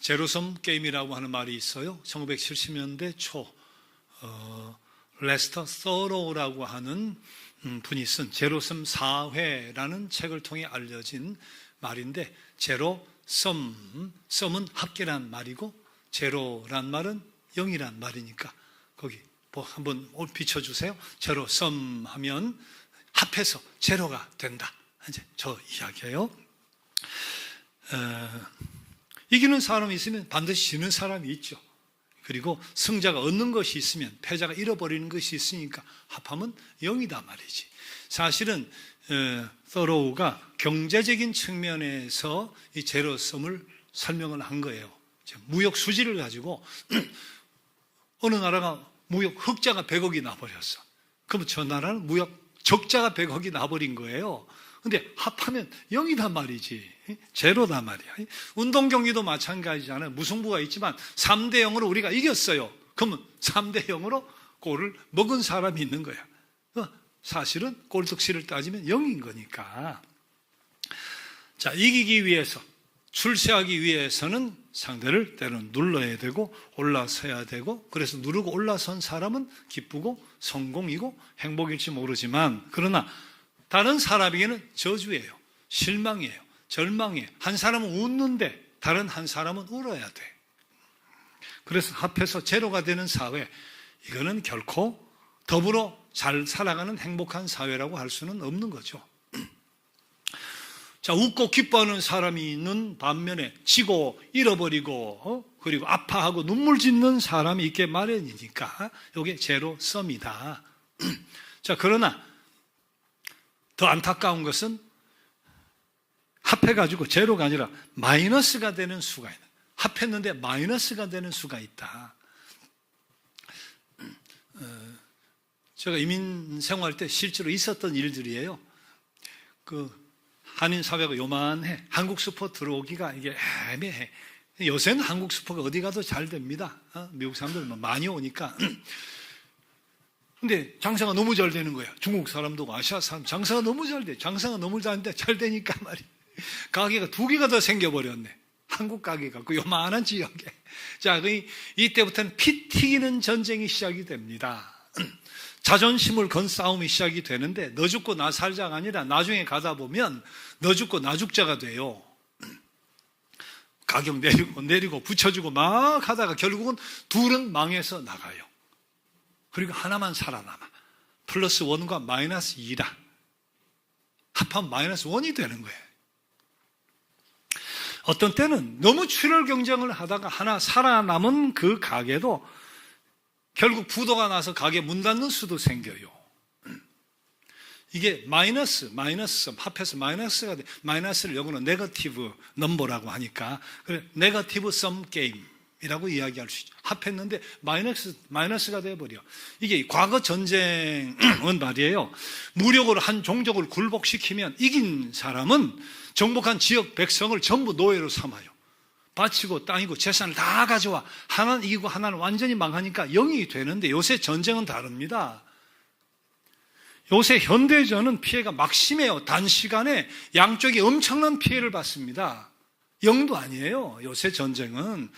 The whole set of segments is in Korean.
제로섬 게임이라고 하는 말이 있어요. 1970년대 초 레스터 서로우라고 하는 분이 쓴 제로섬 4회라는 책을 통해 알려진 말인데, 제로, 썸은 합계란 말이고 제로란 말은 0이란 말이니까 거기 한번 비춰주세요. 제로, 썸 하면 합해서 제로가 된다. 이제 저 이야기예요. 이기는 사람이 있으면 반드시 지는 사람이 있죠. 그리고 승자가 얻는 것이 있으면 패자가 잃어버리는 것이 있으니까 합하면 0이다 말이지. 사실은 서로우가 경제적인 측면에서 이 제로섬을 설명을 한 거예요. 무역 수지를 가지고 어느 나라가 무역 흑자가 100억이 나버렸어. 그러면 저 나라는 무역 적자가 100억이 나버린 거예요. 근데 합하면 0이단 말이지. 제로단 말이야. 운동 경기도 마찬가지잖아요. 무승부가 있지만 3대 0으로 우리가 이겼어요. 그러면 3대 0으로 골을 먹은 사람이 있는 거야. 사실은 골득실을 따지면 0인 거니까. 자, 이기기 위해서, 출세하기 위해서는 상대를 때로는 눌러야 되고 올라서야 되고, 그래서 누르고 올라선 사람은 기쁘고 성공이고 행복일지 모르지만, 그러나 다른 사람에게는 저주예요. 실망이에요. 절망이에요. 한 사람은 웃는데 다른 한 사람은 울어야 돼. 그래서 합해서 제로가 되는 사회, 이거는 결코 더불어 잘 살아가는 행복한 사회라고 할 수는 없는 거죠. 자, 웃고 기뻐하는 사람이 있는 반면에 지고 잃어버리고 그리고 아파하고 눈물 짓는 사람이 있게 마련이니까 이게 제로섬이다. 자, 그러나 더 안타까운 것은 합해가지고 제로가 아니라 마이너스가 되는 수가 있는, 합했는데 마이너스가 되는 수가 있다. 제가 이민 생활 때 실제로 있었던 일들이에요. 한인 사회가 요만해. 한국 슈퍼 들어오기가 이게 애매해. 요새는 한국 슈퍼가 어디 가도 잘 됩니다. 미국 사람들 많이 오니까. 근데 장사가 너무 잘 되는 거야. 중국 사람도 아시아 사람 장사가 너무 잘 돼. 장사가 너무 잘 되니까 말이야. 가게가 2개가 더 생겨버렸네. 한국 가게가 그 요만한 지역에. 자, 이때부터는 피 튀기는 전쟁이 시작이 됩니다. 자존심을 건 싸움이 시작이 되는데, 너 죽고 나 살자가 아니라 나중에 가다 보면 너 죽고 나 죽자가 돼요. 가격 내리고 붙여주고 막 하다가 결국은 둘은 망해서 나가요. 그리고 하나만 살아남아. 플러스 1과 마이너스 2다. 합하면 마이너스 1이 되는 거예요. 어떤 때는 너무 출혈 경쟁을 하다가 하나 살아남은 그 가게도 결국 부도가 나서 가게 문 닫는 수도 생겨요. 이게 마이너스 합해서 마이너스가 돼. 마이너스를 영어로 네거티브 넘버라고 하니까 그래, 네거티브 썸 게임이라고 이야기할 수 있죠. 합했는데 마이너스가 돼버려. 이게 과거 전쟁은 말이에요. 무력으로 한 종족을 굴복시키면 이긴 사람은 정복한 지역 백성을 전부 노예로 삼아요. 바치고 땅이고 재산을 다 가져와. 하나는 이기고 하나는 완전히 망하니까 0이 되는데, 요새 전쟁은 다릅니다. 요새 현대전은 피해가 막심해요. 단시간에 양쪽이 엄청난 피해를 받습니다. 0도 아니에요. 요새 전쟁은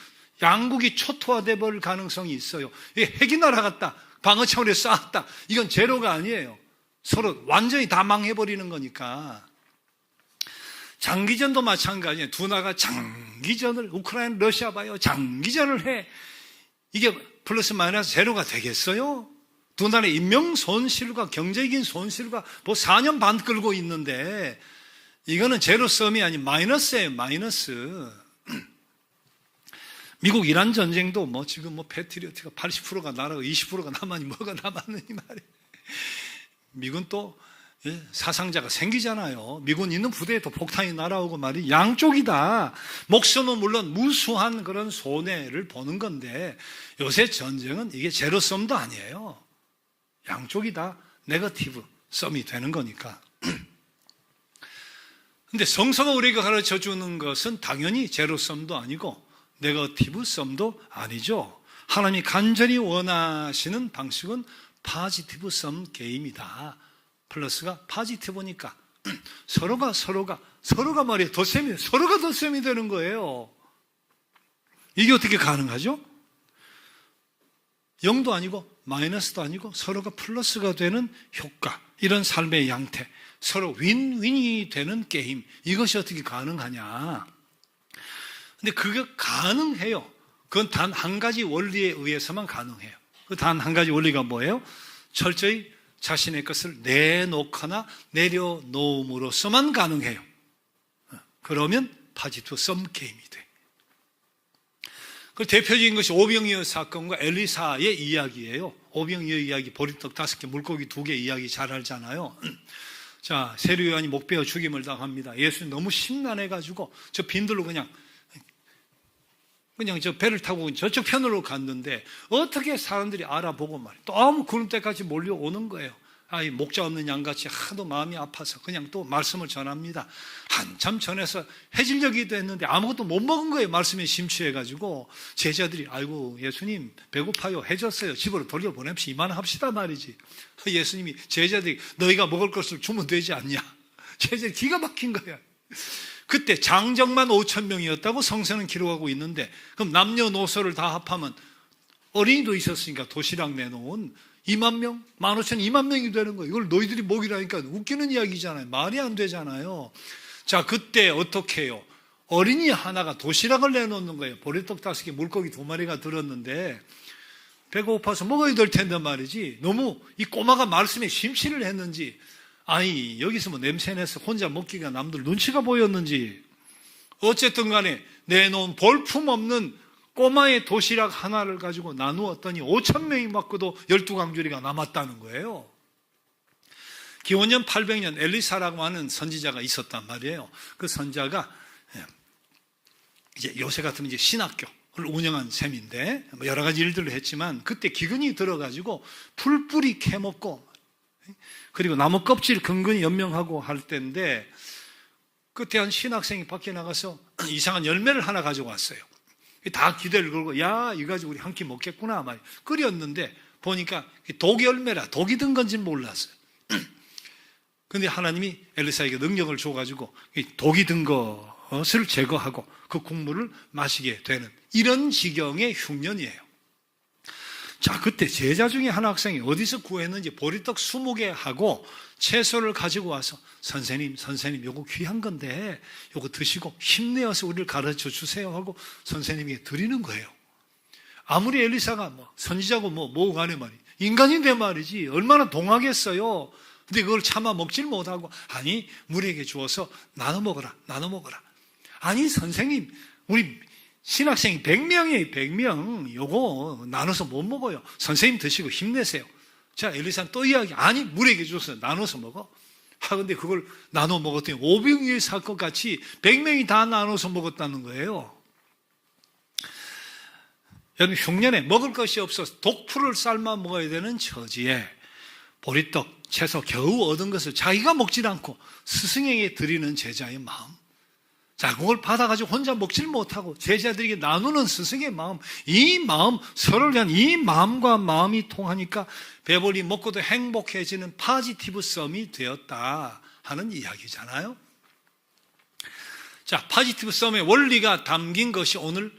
양국이 초토화돼 버릴 가능성이 있어요. 핵이 날아갔다, 방어 차원에 쐈다, 이건 제로가 아니에요. 서로 완전히 다 망해버리는 거니까. 장기전도 마찬가지예요. 두 나라가 장기전을, 우크라이나, 러시아 봐요. 장기전을 해. 이게 플러스 마이너스 제로가 되겠어요? 두 나라의 인명 손실과 경제적인 손실과 4년 반 끌고 있는데, 이거는 제로섬이 아닌 마이너스예요. 마이너스. 미국 이란 전쟁도 지금 패트리어트가 80%가 나라고 20%가 남았니 뭐가 남았느니 말이에요. 미군 또 사상자가 생기잖아요. 미군 있는 부대에 또 폭탄이 날아오고 말이, 양쪽이다. 목숨은 물론 무수한 그런 손해를 보는 건데, 요새 전쟁은 이게 제로섬도 아니에요. 양쪽이 다 네거티브 썸이 되는 거니까. 근데 성서가 우리가 가르쳐 주는 것은 당연히 제로섬도 아니고 네거티브 썸도 아니죠. 하나님이 간절히 원하시는 방식은 파지티브 썸 게임이다. 플러스가 파지티브니까 서로가 말이에요. 서로가 덧셈이 되는 거예요. 이게 어떻게 가능하죠? 0도 아니고 마이너스도 아니고 서로가 플러스가 되는 효과, 이런 삶의 양태, 서로 윈윈이 되는 게임, 이것이 어떻게 가능하냐? 근데 그게 가능해요. 그건 단 한 가지 원리에 의해서만 가능해요. 그 단 한 가지 원리가 뭐예요? 철저히 자신의 것을 내놓거나 내려놓음으로써만 가능해요. 그러면 파지 투 썸 게임이 돼. 그 대표적인 것이 오병이어 사건과 엘리사의 이야기예요. 오병이어 이야기, 보리떡 5개, 물고기 2개 이야기 잘 알잖아요. 자, 세례 요한이 목베어 죽임을 당합니다. 예수님 너무 심란해가지고 저 빈들로 그냥 저 배를 타고 저쪽 편으로 갔는데 어떻게 사람들이 알아보고 말이에요. 또 구름대까지 몰려오는 거예요. 이 목자 없는 양같이 하도 마음이 아파서 그냥 또 말씀을 전합니다. 한참 전해서 해질녘이 됐는데 아무것도 못 먹은 거예요. 말씀에 심취해가지고 제자들이 아이고 예수님 배고파요, 해졌어요, 집으로 돌려보냅시다, 이만합시다 말이지. 예수님이 제자들이 너희가 먹을 것을 주면 되지 않냐. 제자들이 기가 막힌 거야. 그때 장정만 5,000명이었다고 성서는 기록하고 있는데, 그럼 남녀노소를 다 합하면 어린이도 있었으니까 도시락 내놓은 2만 명, 15,000, 2만 명이 되는 거예요. 이걸 너희들이 먹이라니까 웃기는 이야기잖아요. 말이 안 되잖아요. 자, 그때 어떻게 해요? 어린이 하나가 도시락을 내놓는 거예요. 보리떡 5개, 물고기 2마리가 들었는데 배가 고파서 먹어야 될 텐데 말이지. 너무 이 꼬마가 말씀에 심취를 했는지, 아니 여기서 뭐 냄새내서 혼자 먹기가 남들 눈치가 보였는지, 어쨌든 간에 내놓은 볼품없는 꼬마의 도시락 하나를 가지고 나누었더니 5,000명이 먹고도 12강줄이가 남았다는 거예요. 기원전 800년 엘리사라고 하는 선지자가 있었단 말이에요. 그 선지자가 이제 요새 같으면 이제 신학교를 운영한 셈인데 여러 가지 일들을 했지만, 그때 기근이 들어가지고 풀뿌리 캐먹고 그리고 나무 껍질 근근히 연명하고 할 때인데, 그때 한 신학생이 밖에 나가서 이상한 열매를 하나 가지고 왔어요. 다 기대를 걸고 야 이거 가지고 우리 한 끼 먹겠구나 막 끓였는데 보니까 독 열매라, 독이 든 건지는 몰랐어요. 근데 하나님이 엘리사에게 능력을 줘가지고 독이 든 것을 제거하고 그 국물을 마시게 되는 이런 지경의 흉년이에요. 자, 그때 제자 중에 한 학생이 어디서 구했는지 보리떡 20개 하고 채소를 가지고 와서 선생님 요거 귀한 건데 요거 드시고 힘내어서 우리를 가르쳐 주세요 하고 선생님에게 드리는 거예요. 아무리 엘리사가 선지자고 뭐고 간에 말이에요, 인간인데 말이지 얼마나 동하겠어요. 근데 그걸 차마 먹질 못하고 아니 우리에게 주어서 나눠 먹어라. 아니 선생님 우리 신학생이 100명이에요 100명. 요거 나눠서 못 먹어요. 선생님 드시고 힘내세요. 자, 엘리사는 또 이야기, 아니 물에게 줘서 나눠서 먹어. 근데 그걸 나눠 먹었더니 오병이어 사건 같이 100명이 다 나눠서 먹었다는 거예요. 여러분, 흉년에 먹을 것이 없어서 독풀을 삶아 먹어야 되는 처지에 보리떡, 채소 겨우 얻은 것을 자기가 먹질 않고 스승에게 드리는 제자의 마음, 자, 그걸 받아가지고 혼자 먹질 못하고 제자들에게 나누는 스승의 마음, 이 마음, 서로를 위한 이 마음과 마음이 통하니까 배불리 먹고도 행복해지는 파지티브 썸이 되었다 하는 이야기잖아요. 자, 파지티브 썸의 원리가 담긴 것이 오늘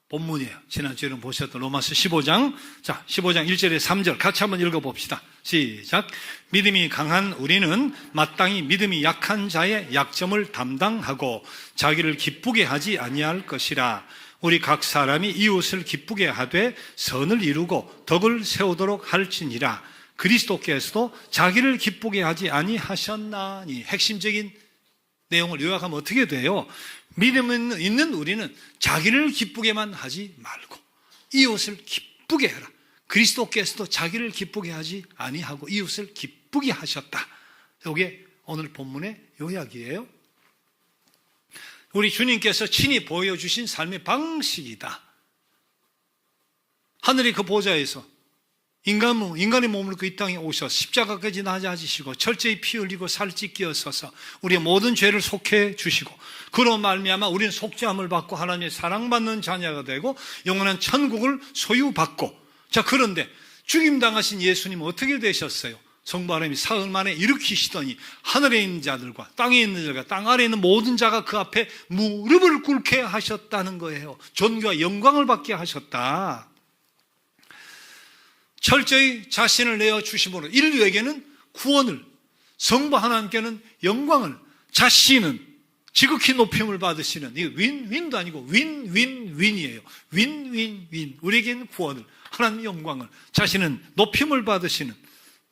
본문이에요. 지난주에는 보셨던 로마서 15장. 자, 15장 1절에 3절 같이 한번 읽어봅시다. 시작. 믿음이 강한 우리는 마땅히 믿음이 약한 자의 약점을 담당하고 자기를 기쁘게 하지 아니할 것이라. 우리 각 사람이 이웃을 기쁘게 하되 선을 이루고 덕을 세우도록 할지니라. 그리스도께서도 자기를 기쁘게 하지 아니하셨나니. 핵심적인 내용을 요약하면 어떻게 돼요? 믿음 있는 우리는 자기를 기쁘게만 하지 말고 이웃을 기쁘게 해라. 그리스도께서도 자기를 기쁘게 하지 아니하고 이웃을 기쁘게 하셨다. 이게 오늘 본문의 요약이에요. 우리 주님께서 친히 보여주신 삶의 방식이다. 하늘의 그 보좌에서 인간의 몸을 그 이 땅에 오셔서 십자가까지 낮아지시고 철저히 피 흘리고 살찌 끼어서서 우리의 모든 죄를 속해 주시고 그로 말미암아 우리는 속죄함을 받고 하나님의 사랑받는 자녀가 되고 영원한 천국을 소유받고, 자, 그런데 죽임당하신 예수님은 어떻게 되셨어요? 성부 하나님이 사흘 만에 일으키시더니 하늘에 있는 자들과 땅에 있는 자가 땅 아래에 있는 모든 자가 그 앞에 무릎을 꿇게 하셨다는 거예요. 존귀와 영광을 받게 하셨다. 철저히 자신을 내어주심으로 인류에게는 구원을, 성부 하나님께는 영광을, 자신은 지극히 높임을 받으시는, 이게 윈윈도 아니고 윈윈윈이에요. 윈윈윈. 우리에게는 구원을, 하나님 영광을, 자신은 높임을 받으시는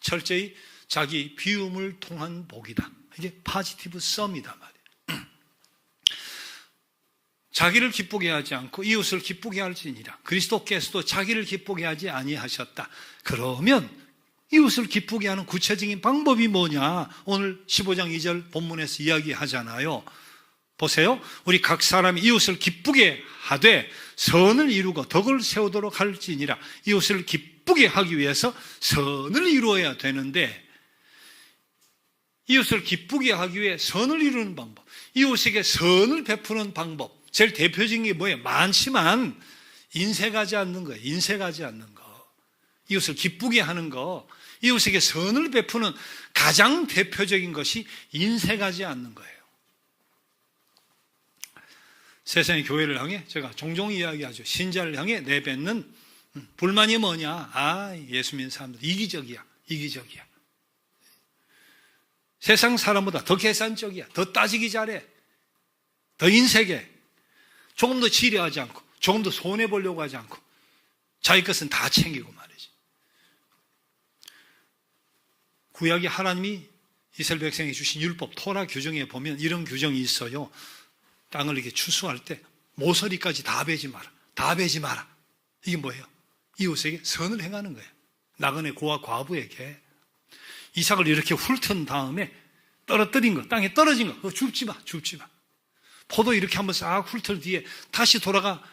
철저히 자기 비움을 통한 복이다. 이게 파지티브 썸이다 말이에요. 자기를 기쁘게 하지 않고 이웃을 기쁘게 할지니라. 그리스도께서도 자기를 기쁘게 하지 아니하셨다. 그러면 이웃을 기쁘게 하는 구체적인 방법이 뭐냐? 오늘 15장 2절 본문에서 이야기하잖아요. 보세요. 우리 각 사람이 이웃을 기쁘게 하되 선을 이루고 덕을 세우도록 할지니라. 이웃을 기쁘게 하기 위해서 선을 이루어야 되는데, 이웃을 기쁘게 하기 위해 선을 이루는 방법, 이웃에게 선을 베푸는 방법, 제일 대표적인 게 뭐예요? 많지만 인색하지 않는 거예요. 인색하지 않는 거. 이웃을 기쁘게 하는 거, 이웃에게 선을 베푸는 가장 대표적인 것이 인색하지 않는 거예요. 세상의 교회를 향해 제가 종종 이야기하죠. 신자를 향해 내뱉는 불만이 뭐냐? 예수 믿는 사람들 이기적이야. 이기적이야. 세상 사람보다 더 계산적이야. 더 따지기 잘해. 더 인색해. 조금 더 지혜하지 않고, 조금 더 손해보려고 하지 않고, 자기 것은 다 챙기고 말이지. 구약이 하나님이 이스라엘 백성에게 주신 율법, 토라 규정에 보면 이런 규정이 있어요. 땅을 이렇게 추수할 때 모서리까지 다 베지 마라. 다 베지 마라. 이게 뭐예요? 이웃에게 선을 행하는 거예요. 나그네 고아 과부에게 이삭을 이렇게 훑은 다음에 떨어뜨린 거, 땅에 떨어진 거, 그거 줍지 마, 줍지 마. 포도 이렇게 한번 싹 훑은 뒤에 다시 돌아가.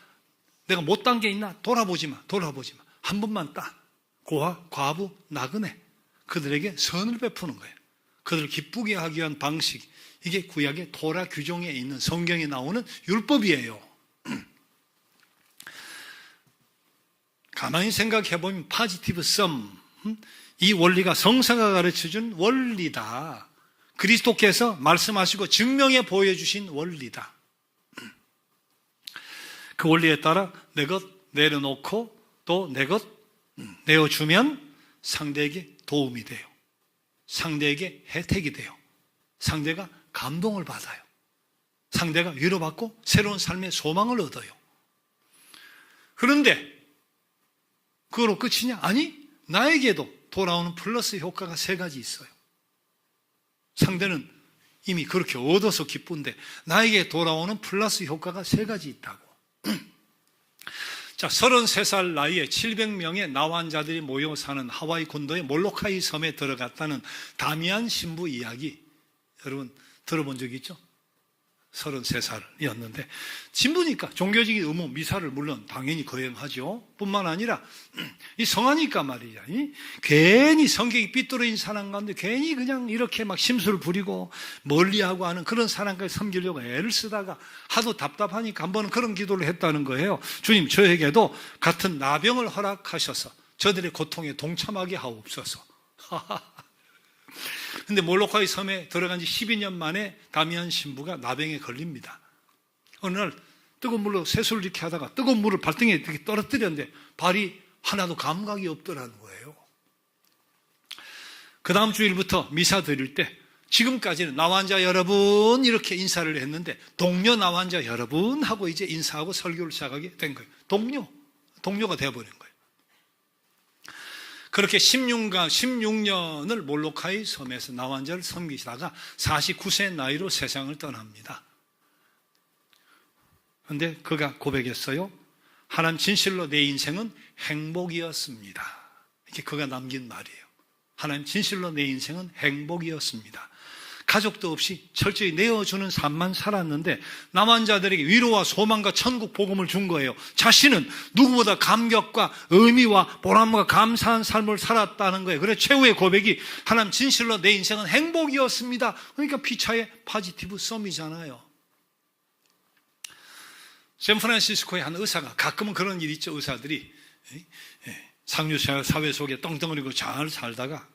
내가 못 딴 게 있나? 돌아보지 마, 돌아보지 마. 한 번만 따. 고아, 과부, 나그네. 그들에게 선을 베푸는 거예요. 그들을 기쁘게 하기 위한 방식. 이게 구약의 토라 규정에 있는 성경에 나오는 율법이에요. 가만히 생각해보면 파지티브 썸, 이 원리가 성서가 가르쳐준 원리다. 그리스도께서 말씀하시고 증명해 보여주신 원리다. 그 원리에 따라 내 것 내려놓고 또 내 것 내어주면 상대에게 도움이 돼요. 상대에게 혜택이 돼요. 상대가 감동을 받아요. 상대가 위로받고 새로운 삶의 소망을 얻어요. 그런데 그거로 끝이냐? 아니, 나에게도 돌아오는 플러스 효과가 3가지 있어요. 상대는 이미 그렇게 얻어서 기쁜데 나에게 돌아오는 플러스 효과가 3가지 있다고. 자, 33살 나이에 700명의 나환자들이 모여 사는 하와이 군도의 몰로카이 섬에 들어갔다는 다미안 신부 이야기, 여러분 들어본 적 있죠? 33살이었는데 신부니까 종교적인 의무 미사를 물론 당연히 거행하죠. 뿐만 아니라 이 성하니까 말이야, 괜히 성격이 삐뚤어진 사람 가운데 괜히 그냥 이렇게 막 심술을 부리고 멀리하고 하는 그런 사람까지 섬기려고 애를 쓰다가 하도 답답하니까 한 번은 그런 기도를 했다는 거예요. 주님, 저에게도 같은 나병을 허락하셔서 저들의 고통에 동참하게 하옵소서. 근데 몰로카이 섬에 들어간 지 12년 만에 다미안 신부가 나병에 걸립니다. 어느 날 뜨거운 물로 세수를 이렇게 하다가 뜨거운 물을 발등에 이렇게 떨어뜨렸는데 발이 하나도 감각이 없더라는 거예요. 그 다음 주일부터 미사 드릴 때 지금까지는 나환자 여러분 이렇게 인사를 했는데 동료 나환자 여러분 하고 이제 인사하고 설교를 시작하게 된 거예요. 동료가 되어버린 거예요. 그렇게 16년을 몰로카이 섬에서 나환자를 섬기시다가 49세 나이로 세상을 떠납니다. 그런데 그가 고백했어요. 하나님, 진실로 내 인생은 행복이었습니다. 이게 그가 남긴 말이에요. 하나님, 진실로 내 인생은 행복이었습니다. 가족도 없이 철저히 내어주는 삶만 살았는데 남환자들에게 위로와 소망과 천국 복음을 준 거예요. 자신은 누구보다 감격과 의미와 보람과 감사한 삶을 살았다는 거예요. 그래서 최후의 고백이 하나님, 진실로 내 인생은 행복이었습니다. 그러니까 피차의 파지티브 썸이잖아요. 샌프란시스코의 한 의사가, 가끔은 그런 일이 있죠. 의사들이 상류 사회 속에 떵떵거리고 잘 살다가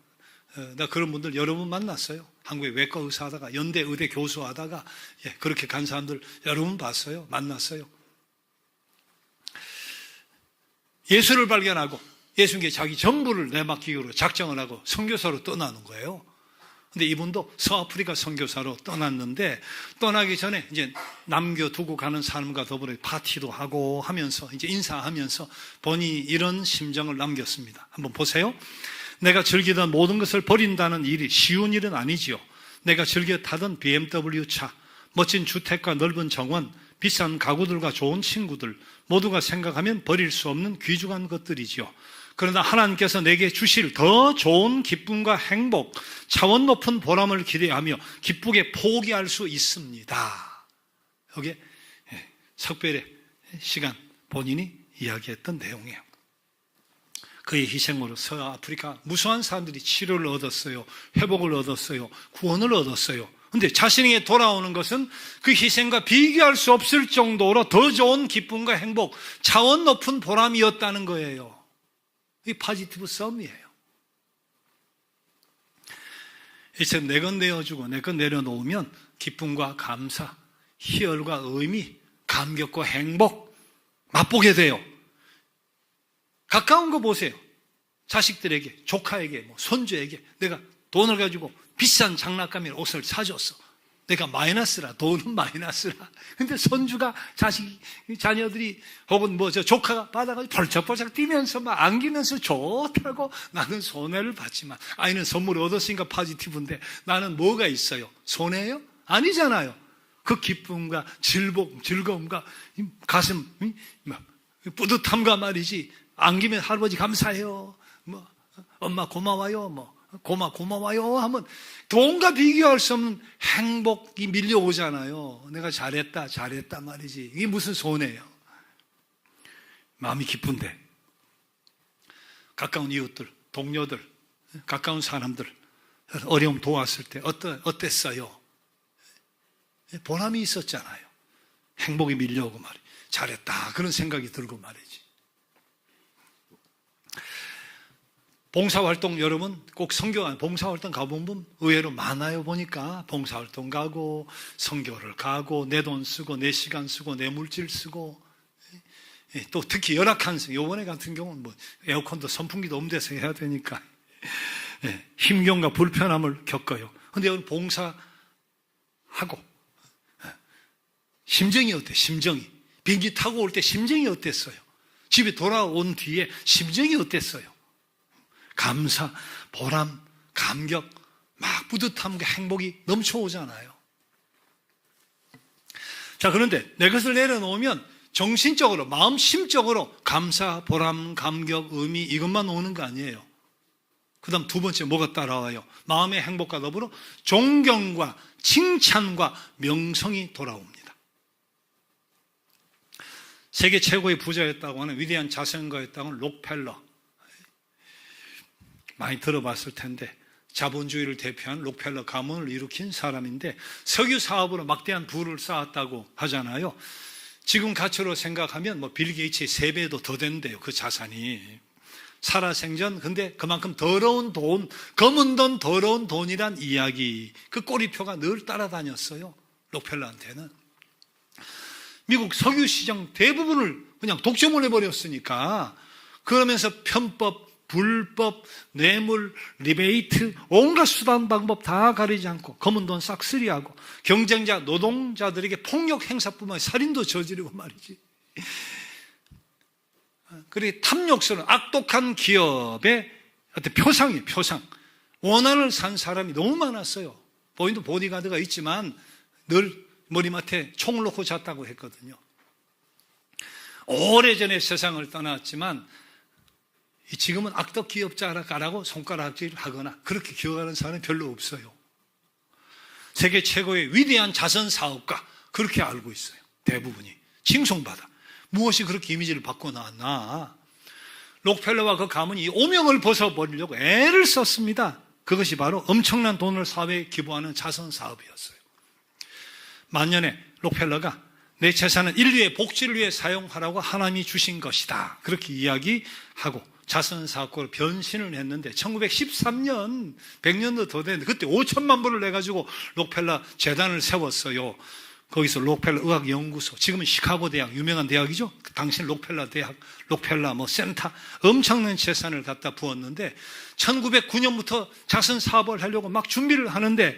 나 그런 분들 여러 분 만났어요. 한국에 외과 의사 하다가 연대 의대 교수 하다가 그렇게 간 사람들 여러 분 봤어요. 만났어요. 예수를 발견하고 예수님께 자기 전부를 내맡기기로 작정을 하고 선교사로 떠나는 거예요. 근데 이분도 서아프리카 선교사로 떠났는데 떠나기 전에 이제 남겨두고 가는 사람과 더불어 파티도 하고 하면서 이제 인사하면서 본인이 이런 심정을 남겼습니다. 한번 보세요. 내가 즐기던 모든 것을 버린다는 일이 쉬운 일은 아니지요. 내가 즐겨 타던 BMW 차, 멋진 주택과 넓은 정원, 비싼 가구들과 좋은 친구들 모두가 생각하면 버릴 수 없는 귀중한 것들이지요. 그러나 하나님께서 내게 주실 더 좋은 기쁨과 행복, 차원 높은 보람을 기대하며 기쁘게 포기할 수 있습니다. 여기에 석별의 시간 본인이 이야기했던 내용이에요. 그의 희생으로 서아프리카 무수한 사람들이 치료를 얻었어요. 회복을 얻었어요. 구원을 얻었어요. 그런데 자신에게 돌아오는 것은 그 희생과 비교할 수 없을 정도로 더 좋은 기쁨과 행복, 차원 높은 보람이었다는 거예요. 이게 포지티브 썸이에요. 이제 내 것 내어주고 내 것 내려놓으면 기쁨과 감사, 희열과 의미, 감격과 행복 맛보게 돼요. 가까운 거 보세요. 자식들에게, 조카에게, 손주에게 내가 돈을 가지고 비싼 장난감이나 옷을 사줬어. 내가 마이너스라, 돈은 마이너스라. 근데 손주가 자녀들이 혹은 조카가 받아가지고 벌쩍벌쩍 뛰면서 막 안기면서 좋다고 나는 손해를 봤지만 아이는 선물을 얻었으니까 포지티브인데 나는 뭐가 있어요? 손해예요? 아니잖아요. 그 기쁨과 즐거움과 가슴 뿌듯함과 말이지. 안기면 할아버지 감사해요. 엄마 고마워요. 고마워요 하면 돈과 비교할 수 없는 행복이 밀려오잖아요. 내가 잘했다 말이지. 이게 무슨 손해예요? 마음이 기쁜데 가까운 이웃들, 동료들, 가까운 사람들 어려움 도왔을 때 어땠어요? 보람이 있었잖아요. 행복이 밀려오고 말이지. 잘했다 그런 생각이 들고 말이지. 봉사활동 여러분 꼭 봉사활동 가본 분 의외로 많아요. 보니까 봉사활동 가고 선교를 가고 내 돈 쓰고 내 시간 쓰고 내 물질 쓰고 또 특히 열악한 요번에 같은 경우는 에어컨도 선풍기도 없는 데서 해야 되니까 힘겨움과 불편함을 겪어요. 그런데 여러분 봉사하고 심정이 어때요? 심정이 비행기 타고 올 때 심정이 어땠어요? 집에 돌아온 뒤에 심정이 어땠어요? 감사, 보람, 감격, 막 뿌듯함과 행복이 넘쳐오잖아요. 자, 그런데 내 것을 내려놓으면 정신적으로, 마음 심적으로 감사, 보람, 감격, 의미 이것만 오는 거 아니에요. 그 다음 두 번째 뭐가 따라와요? 마음의 행복과 더불어 존경과 칭찬과 명성이 돌아옵니다. 세계 최고의 부자였다고 하는 위대한 자선가였다고 하는 록펠러 많이 들어봤을 텐데 자본주의를 대표한 록펠러 가문을 일으킨 사람인데 석유 사업으로 막대한 부를 쌓았다고 하잖아요. 지금 가치로 생각하면 빌 게이츠의 3배도 더 된대요. 그 자산이. 살아생전 근데 그만큼 더러운 돈, 검은 돈, 더러운 돈이란 이야기 그 꼬리표가 늘 따라다녔어요. 록펠러한테는. 미국 석유 시장 대부분을 그냥 독점을 해버렸으니까 그러면서 편법, 불법, 뇌물, 리베이트, 온갖 수단 방법 다 가리지 않고 검은 돈 싹쓸이하고 경쟁자, 노동자들에게 폭력 행사뿐만 아니라 살인도 저지르고 말이지. 그리고 탐욕스러운 악독한 기업의 어떤 표상이에요. 표상. 원한을 산 사람이 너무 많았어요. 본인도 보디가드가 있지만 늘 머리맡에 총을 놓고 잤다고 했거든요. 오래전에 세상을 떠났지만 지금은 악덕 기업자라고 손가락질 하거나 그렇게 기억하는 사람이 별로 없어요. 세계 최고의 위대한 자선 사업가 그렇게 알고 있어요. 대부분이 칭송받아. 무엇이 그렇게 이미지를 바꿔놨나? 록펠러와 그 가문이 오명을 벗어버리려고 애를 썼습니다. 그것이 바로 엄청난 돈을 사회에 기부하는 자선 사업이었어요. 만년에 록펠러가 내 재산은 인류의 복지를 위해 사용하라고 하나님이 주신 것이다. 그렇게 이야기하고 자선사업가로 변신을 했는데 1913년 100년도 더 됐는데 그때 5천만 불을 내가지고 록펠러 재단을 세웠어요. 거기서 록펠러 의학연구소, 지금은 시카고 대학, 유명한 대학이죠. 당시 록펠러 대학, 록펠러 센터, 엄청난 재산을 갖다 부었는데 1909년부터 자선 사업을 하려고 막 준비를 하는데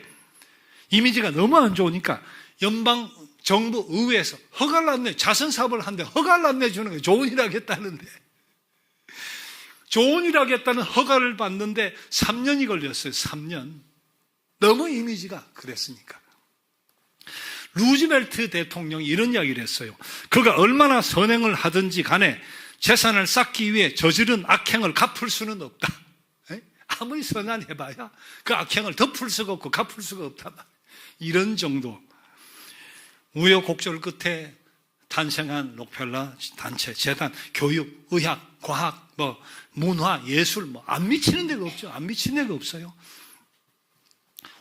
이미지가 너무 안 좋으니까 연방 정부 의회에서 허가를 안 내, 자선 사업을 하는데 허가를 안 내주는 거예요. 좋은 일 하겠다는데. 좋은 일 하겠다는 허가를 받는데 3년이 걸렸어요. 3년. 너무 이미지가 그랬으니까. 루즈벨트 대통령이 이런 이야기를 했어요. 그가 얼마나 선행을 하든지 간에 재산을 쌓기 위해 저지른 악행을 갚을 수는 없다. 아무리 선한해봐야 그 악행을 덮을 수가 없고 갚을 수가 없다. 이런 정도. 우여곡절 끝에 탄생한 록펠러 단체, 재단, 교육, 의학, 과학, 문화, 예술, 안 미치는 데가 없죠. 안 미치는 데가 없어요.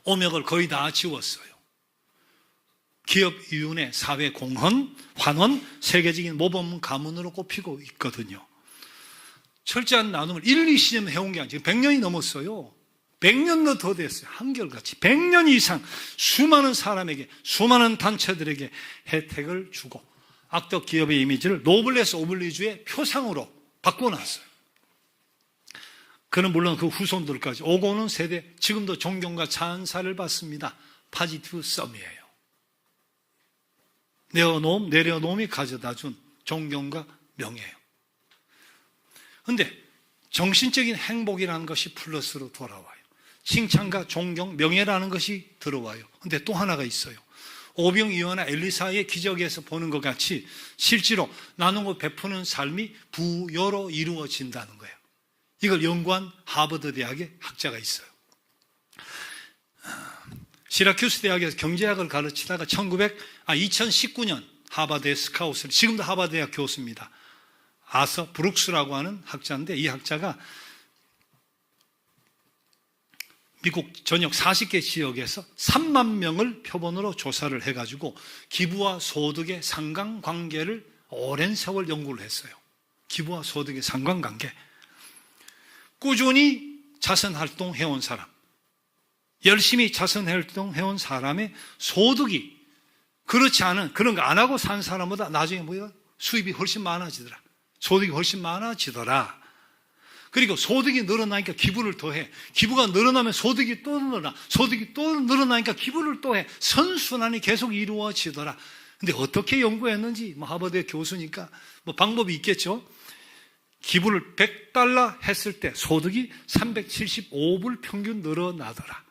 오명을 거의 다 지웠어요. 기업위원회, 사회공헌, 환원, 세계적인 모범 가문으로 꼽히고 있거든요. 철저한 나눔을 1, 2시년 해온 게 아니라 지금 100년이 넘었어요. 100년도 더 됐어요. 한결같이 100년 이상 수많은 사람에게, 수많은 단체들에게 혜택을 주고 악덕 기업의 이미지를 노블레스 오블리주의 표상으로 바꿔놨어요. 그는 물론 그 후손들까지 오고 오는 세대 지금도 존경과 찬사를 받습니다. 파지티브 썸이에요. 내려놓음이 가져다준 존경과 명예예요. 그런데 정신적인 행복이라는 것이 플러스로 돌아와요. 칭찬과 존경, 명예라는 것이 들어와요. 그런데 또 하나가 있어요. 오병이어나 엘리사의 기적에서 보는 것 같이 실제로 나누고 베푸는 삶이 부여로 이루어진다는 거예요. 이걸 연구한 하버드 대학의 학자가 있어요. 시라큐스 대학에서 경제학을 가르치다가 2019년 하버드의 스카웃을, 지금도 하버드 대학 교수입니다. 아서 브룩스라고 하는 학자인데 이 학자가 미국 전역 40개 지역에서 3만 명을 표본으로 조사를 해가지고 기부와 소득의 상관관계를 오랜 세월 연구를 했어요. 기부와 소득의 상관관계. 꾸준히 자선활동해온 사람, 열심히 자선활동해온 사람의 소득이 그렇지 않은, 그런 거 안 하고 산 사람보다 나중에 수입이 훨씬 많아지더라. 소득이 훨씬 많아지더라. 그리고 소득이 늘어나니까 기부를 더 해. 기부가 늘어나면 소득이 또 늘어나. 소득이 또 늘어나니까 기부를 또 해. 선순환이 계속 이루어지더라. 근데 어떻게 연구했는지, 하버드 교수니까 방법이 있겠죠. 기부를 $100 했을 때 소득이 375불 평균 늘어나더라.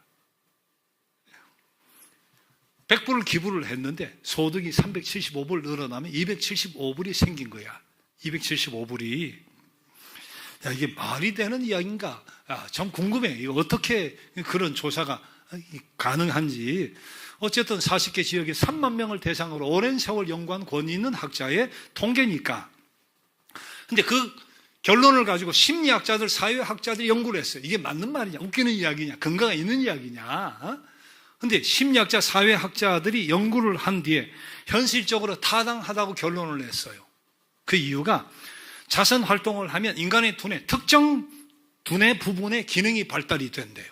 100불을 기부를 했는데 소득이 375불 늘어나면 275불이 생긴 거야. 275불이. 야, 이게 말이 되는 이야기인가? 좀 궁금해. 이거 어떻게 그런 조사가 가능한지. 어쨌든 40개 지역에 3만 명을 대상으로 오랜 세월 연구한 권위 있는 학자의 통계니까. 근데 그 결론을 가지고 심리학자들, 사회학자들이 연구를 했어요. 이게 맞는 말이냐? 웃기는 이야기냐? 근거가 있는 이야기냐? 근데 심리학자, 사회학자들이 연구를 한 뒤에 현실적으로 타당하다고 결론을 냈어요. 그 이유가 자선 활동을 하면 인간의 두뇌, 특정 두뇌 부분의 기능이 발달이 된대요.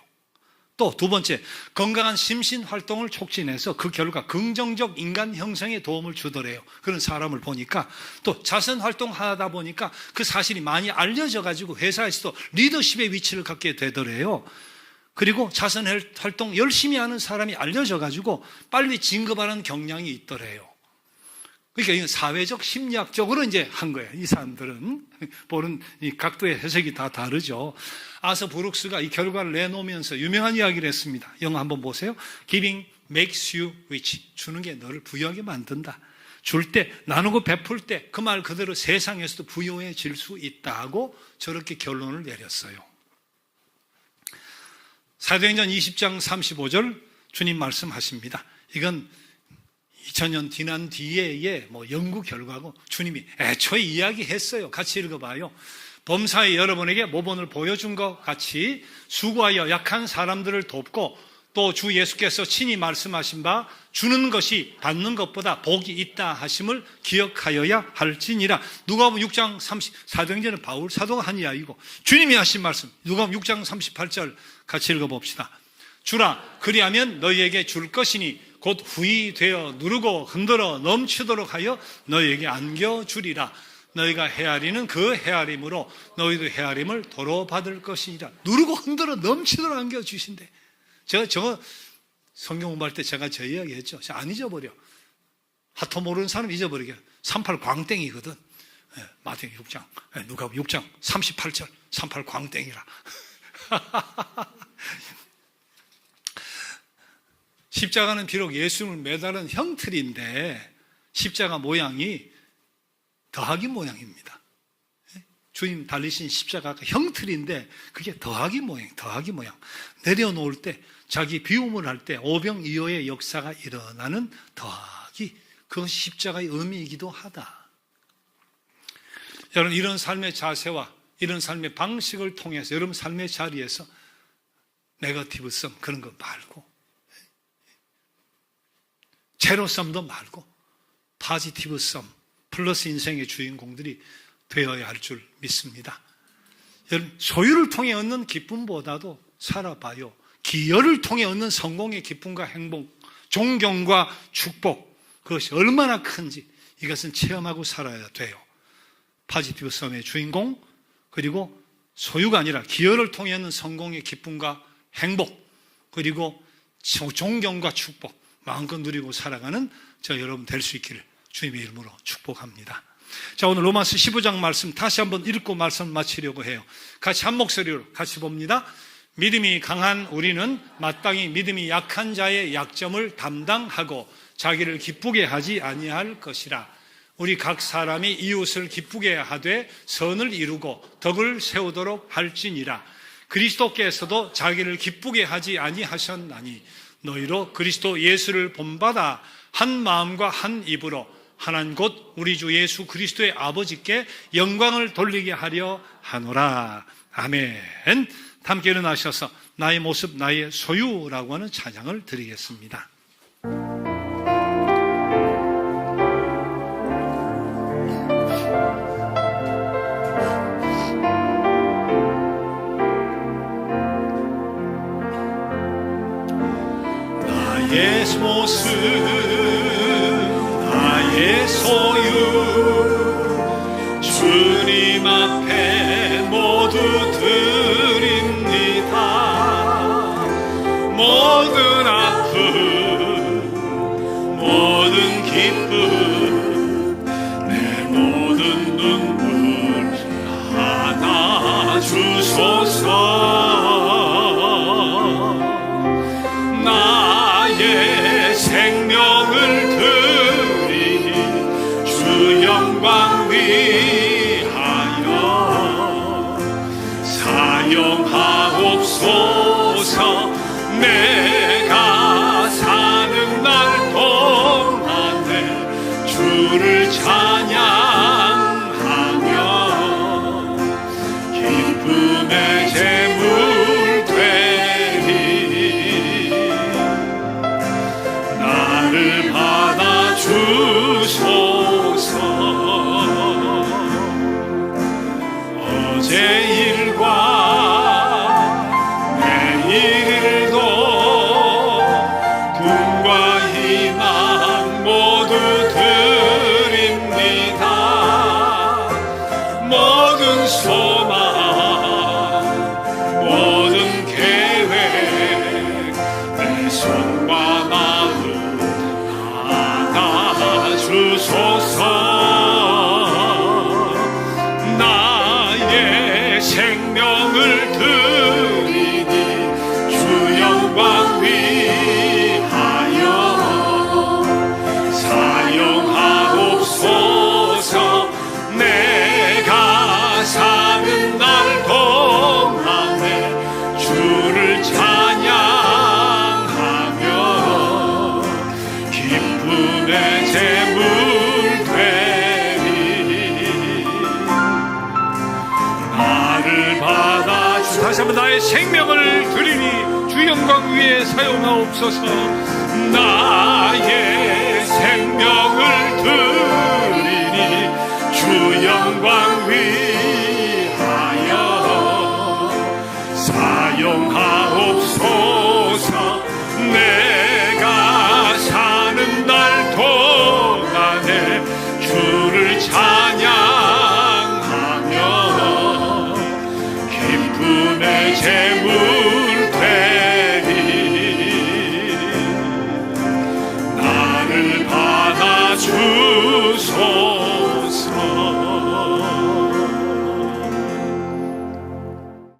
또 두 번째, 건강한 심신 활동을 촉진해서 그 결과 긍정적 인간 형성에 도움을 주더래요. 그런 사람을 보니까. 또 자선 활동하다 보니까 그 사실이 많이 알려져 가지고 회사에서도 리더십의 위치를 갖게 되더래요. 그리고 자선 활동 열심히 하는 사람이 알려져 가지고 빨리 진급하는 경향이 있더래요. 그러니까 사회적, 심리학적으로 이제 한 거예요. 이 사람들은 보는 이 각도의 해석이 다 다르죠. 아서 브룩스가 이 결과를 내놓으면서 유명한 이야기를 했습니다. 영어 한번 보세요. Giving makes you rich. 주는 게 너를 부유하게 만든다. 줄 때, 나누고 베풀 때 그 말 그대로 세상에서도 부유해질 수 있다고 저렇게 결론을 내렸어요. 사도행전 20장 35절 주님 말씀하십니다. 이건 2000년 지난 뒤에 연구 결과고 주님이 애초에 이야기했어요. 같이 읽어봐요. 범사에 여러분에게 모본을 보여준 것 같이 수고하여 약한 사람들을 돕고 또 주 예수께서 친히 말씀하신 바 주는 것이 받는 것보다 복이 있다 하심을 기억하여야 할지니라. 누가복음 6장 34장에는 바울 사도가 한 이야기고 주님이 하신 말씀 누가복음 6장 38절 같이 읽어봅시다. 주라 그리하면 너희에게 줄 것이니 곧 후히 되어 누르고 흔들어 넘치도록 하여 너희에게 안겨주리라. 너희가 헤아리는 그 헤아림으로 너희도 헤아림을 도로 받을 것이니라. 누르고 흔들어 넘치도록 안겨주신대. 제가 성경 공부할 때 제가 저 이야기 했죠. 안 잊어버려. 하토 모르는 사람 잊어버리게. 38 광땡이거든. 마태복음 6장, 누가복음 6장 38절 38 광땡이라. 십자가는 비록 예수님을 매달은 형틀인데 십자가 모양이 더하기 모양입니다. 주님 달리신 십자가가 형틀인데 그게 더하기 모양, 더하기 모양. 내려놓을 때 자기 비움을 할 때 오병이어의 역사가 일어나는 더하기, 그것이 십자가의 의미이기도 하다. 여러분, 이런 삶의 자세와 이런 삶의 방식을 통해서 여러분 삶의 자리에서 네거티브성 그런 거 말고 제로섬도 말고 포지티브섬 플러스 인생의 주인공들이 되어야 할 줄 믿습니다. 여러분, 소유를 통해 얻는 기쁨보다도 살아봐요. 기여를 통해 얻는 성공의 기쁨과 행복, 존경과 축복, 그것이 얼마나 큰지 이것은 체험하고 살아야 돼요. 포지티브 썸의 주인공, 그리고 소유가 아니라 기여를 통해 얻는 성공의 기쁨과 행복, 그리고 존경과 축복 마음껏 누리고 살아가는 저 여러분 될 수 있기를 주님의 이름으로 축복합니다. 자, 오늘 로마서 15장 말씀 다시 한번 읽고 말씀 마치려고 해요. 같이 한 목소리로 같이 봅니다. 믿음이 강한 우리는 마땅히 믿음이 약한 자의 약점을 담당하고 자기를 기쁘게 하지 아니할 것이라. 우리 각 사람이 이웃을 기쁘게 하되 선을 이루고 덕을 세우도록 할지니라. 그리스도께서도 자기를 기쁘게 하지 아니하셨나니 너희로 그리스도 예수를 본받아 한 마음과 한 입으로 하나님 곧 우리 주 예수 그리스도의 아버지께 영광을 돌리게 하려 하노라. 아멘. 함께 일어나셔서 나의 모습 나의 소유라고 하는 찬양을 드리겠습니다. 나의 모습 나의 소유 주님 앞에 모두 드립니다. 모든 아픔 모든 기쁨 내 모든 눈물 받아 주소서. 나의 생명을 드리니 주 영광 위하여 사용하옵소서. 내가 사는 날 동안에 주를 찬양하며 기쁨의 제물 되리. 나를 받아 주소서. 어제 일과 내일 일도 꿈과 희망 모두 드립니다. 모든 소망 모든 계획 내 손과 마음 받아 주소서. 나의 생명을 드리니 주 영광 위하여 사용하옵소서. 내가 사는 날 동안에 주를 찬양하며 기쁨의 제물 되리. 나를 받아 주 다시 한번 나의 생명을 드리니 주 주 영광 위에 사용하옵소서. 나의 생명을